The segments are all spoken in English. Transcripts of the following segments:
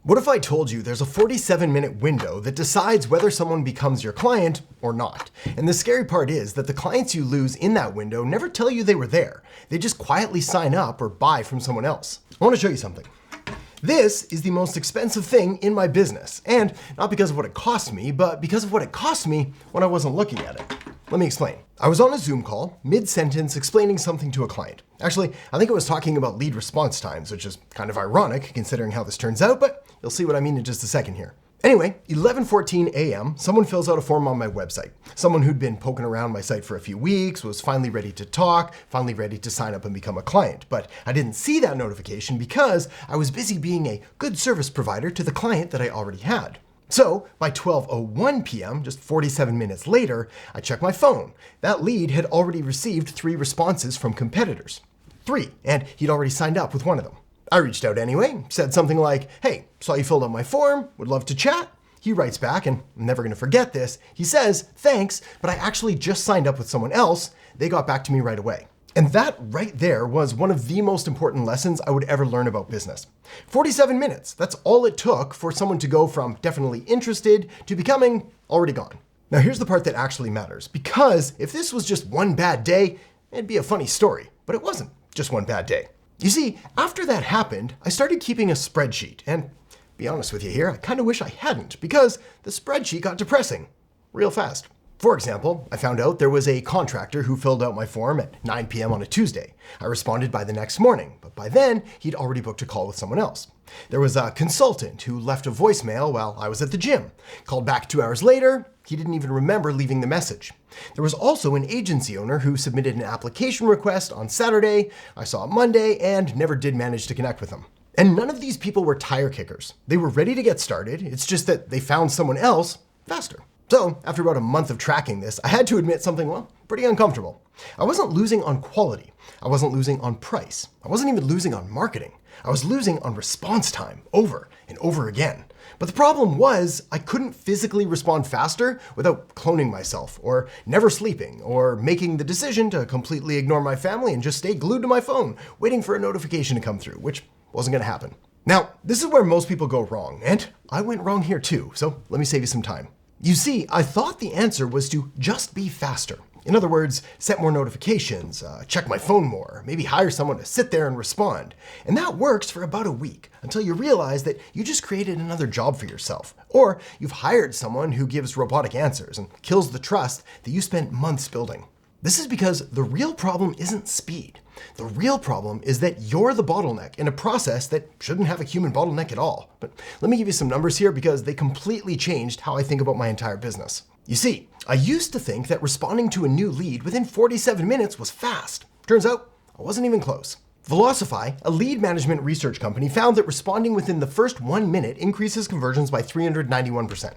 What if I told you there's a 47-minute window that decides whether someone becomes your client or not? And the scary part is that the clients you lose in that window never tell you they were there. They just quietly sign up or buy from someone else. I want to show you something. This is the most expensive thing in my business, and not because of what it cost me, but because of what it cost me when I wasn't looking at it. Let me explain. I was on a Zoom call, mid-sentence, explaining something to a client. Actually, I think it was talking about lead response times, which is kind of ironic considering how this turns out, but you'll see what I mean in just a second here. Anyway, 11:14 a.m., someone fills out a form on my website. Someone who'd been poking around my site for a few weeks, was finally ready to talk, finally ready to sign up and become a client. But I didn't see that notification because I was busy being a good service provider to the client that I already had. So by 12:01 p.m., just 47 minutes later, I checked my phone. That lead had already received 3 responses from competitors. 3, and he'd already signed up with one of them. I reached out anyway, said something like, "Hey, saw you filled out my form, would love to chat." He writes back, and I'm never gonna forget this. He says, "Thanks, but I actually just signed up with someone else. They got back to me right away." And that right there was one of the most important lessons I would ever learn about business. 47 minutes, that's all it took for someone to go from definitely interested to becoming already gone. Now here's the part that actually matters, because if this was just one bad day, it'd be a funny story, but it wasn't just one bad day. You see, after that happened, I started keeping a spreadsheet, and be honest with you here, I kind of wish I hadn't, because the spreadsheet got depressing real fast. For example, I found out there was a contractor who filled out my form at 9 p.m. on a Tuesday. I responded by the next morning, but by then, he'd already booked a call with someone else. There was a consultant who left a voicemail while I was at the gym. Called back 2 hours later, he didn't even remember leaving the message. There was also an agency owner who submitted an application request on Saturday. I saw it Monday and never did manage to connect with them. And none of these people were tire kickers. They were ready to get started. It's just that they found someone else faster. So after about a month of tracking this, I had to admit something, well, pretty uncomfortable. I wasn't losing on quality. I wasn't losing on price. I wasn't even losing on marketing. I was losing on response time over and over again. But the problem was I couldn't physically respond faster without cloning myself or never sleeping or making the decision to completely ignore my family and just stay glued to my phone, waiting for a notification to come through, which wasn't gonna happen. Now, this is where most people go wrong, and I went wrong here too, so let me save you some time. You see, I thought the answer was to just be faster. In other words, set more notifications, check my phone more, maybe hire someone to sit there and respond. And that works for about a week until you realize that you just created another job for yourself. Or you've hired someone who gives robotic answers and kills the trust that you spent months building. This is because the real problem isn't speed. The real problem is that you're the bottleneck in a process that shouldn't have a human bottleneck at all. But let me give you some numbers here because they completely changed how I think about my entire business. You see, I used to think that responding to a new lead within 47 minutes was fast. Turns out, I wasn't even close. Velocify, a lead management research company, found that responding within the first 1 minute increases conversions by 391%.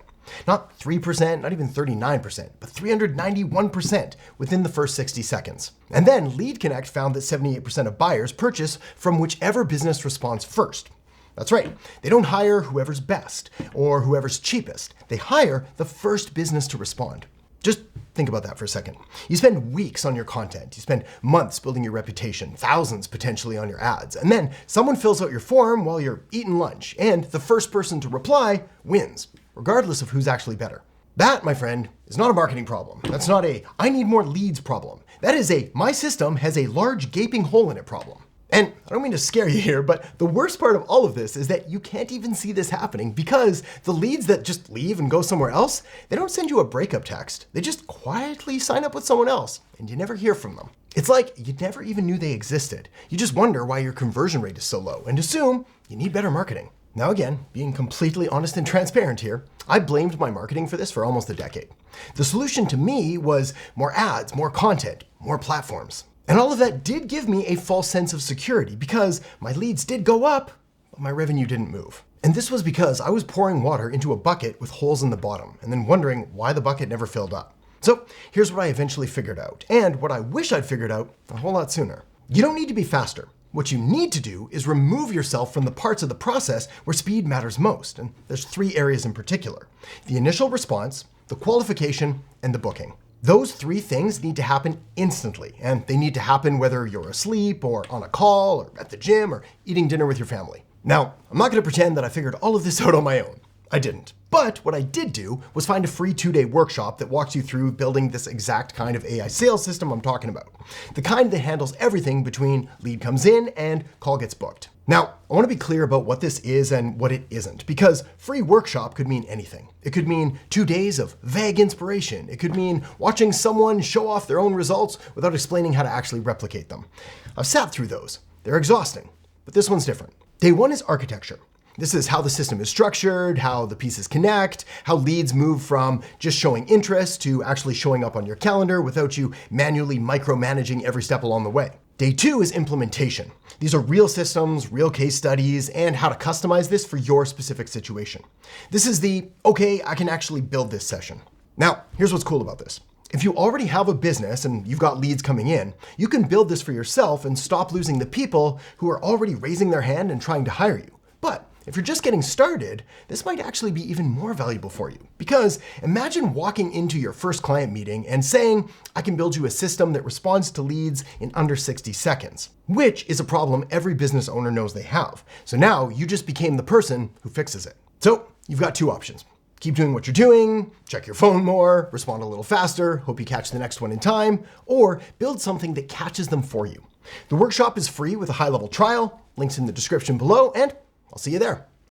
Not 3%, not even 39%, but 391% within the first 60 seconds. And then Lead Connect found that 78% of buyers purchase from whichever business responds first. That's right, they don't hire whoever's best or whoever's cheapest. They hire the first business to respond. Just think about that for a second. You spend weeks on your content, you spend months building your reputation, thousands potentially on your ads, and then someone fills out your form while you're eating lunch, and the first person to reply wins, regardless of who's actually better. That, my friend, is not a marketing problem. That's not a "I need more leads" problem. That is a "my system has a large gaping hole in it" problem. And I don't mean to scare you here, but the worst part of all of this is that you can't even see this happening because the leads that just leave and go somewhere else, they don't send you a breakup text. They just quietly sign up with someone else and you never hear from them. It's like you never even knew they existed. You just wonder why your conversion rate is so low and assume you need better marketing. Now again, being completely honest and transparent here, I blamed my marketing for this for almost a decade. The solution to me was more ads, more content, more platforms. And all of that did give me a false sense of security because my leads did go up, but my revenue didn't move. And this was because I was pouring water into a bucket with holes in the bottom and then wondering why the bucket never filled up. So here's what I eventually figured out, and what I wish I'd figured out a whole lot sooner. You don't need to be faster. What you need to do is remove yourself from the parts of the process where speed matters most. And there's 3 areas in particular: the initial response, the qualification, and the booking. Those 3 things need to happen instantly, and they need to happen whether you're asleep or on a call or at the gym or eating dinner with your family. Now, I'm not going to pretend that I figured all of this out on my own. I didn't. But what I did do was find a free 2-day workshop that walks you through building this exact kind of AI sales system I'm talking about. The kind that handles everything between lead comes in and call gets booked. Now, I want to be clear about what this is and what it isn't, because free workshop could mean anything. It could mean 2 days of vague inspiration. It could mean watching someone show off their own results without explaining how to actually replicate them. I've sat through those. They're exhausting, but this one's different. Day one is architecture. This is how the system is structured, how the pieces connect, how leads move from just showing interest to actually showing up on your calendar without you manually micromanaging every step along the way. Day two is implementation. These are real systems, real case studies, and how to customize this for your specific situation. This is the, okay, I can actually build this session. Now, here's what's cool about this. If you already have a business and you've got leads coming in, you can build this for yourself and stop losing the people who are already raising their hand and trying to hire you. But if you're just getting started, this might actually be even more valuable for you. Because imagine walking into your first client meeting and saying, I can build you a system that responds to leads in under 60 seconds, which is a problem every business owner knows they have. So now you just became the person who fixes it. So you've got two options. Keep doing what you're doing, check your phone more, respond a little faster, hope you catch the next one in time, or build something that catches them for you. The workshop is free with a high-level trial, links in the description below, and I'll see you there.